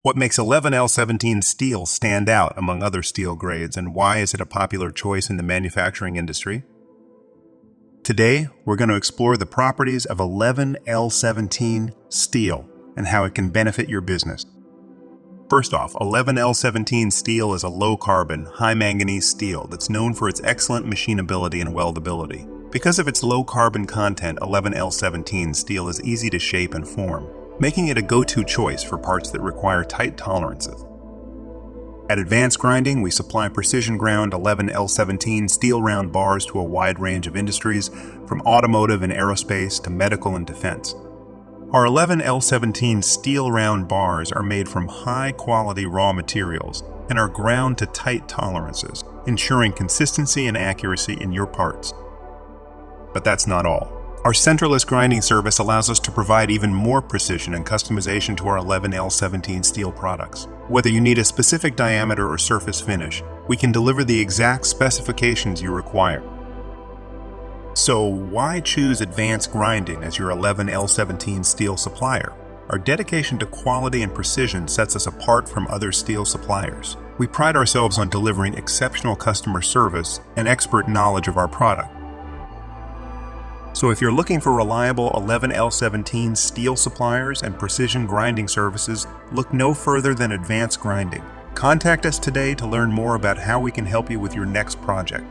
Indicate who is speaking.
Speaker 1: What makes 11L17 steel stand out among other steel grades, and why is it a popular choice in the manufacturing industry? Today, we're going to explore the properties of 11L17 steel and how it can benefit your business. First off, 11L17 steel is a low-carbon, high-manganese steel that's known for its excellent machinability and weldability. Because of its low-carbon content, 11L17 steel is easy to shape and form, making it a go-to choice for parts that require tight tolerances. At Advanced Grinding, we supply precision-ground 11L17 steel round bars to a wide range of industries, from automotive and aerospace to medical and defense. Our 11L17 steel round bars are made from high-quality raw materials and are ground to tight tolerances, ensuring consistency and accuracy in your parts. But that's not all. Our centerless grinding service allows us to provide even more precision and customization to our 11L17 steel products. Whether you need a specific diameter or surface finish, we can deliver the exact specifications you require. So why choose Advanced Grinding as your 11L17 steel supplier? Our dedication to quality and precision sets us apart from other steel suppliers. We pride ourselves on delivering exceptional customer service and expert knowledge of our product. So if you're looking for reliable 11L17 steel suppliers and precision grinding services, look no further than Advanced Grinding. Contact us today to learn more about how we can help you with your next project.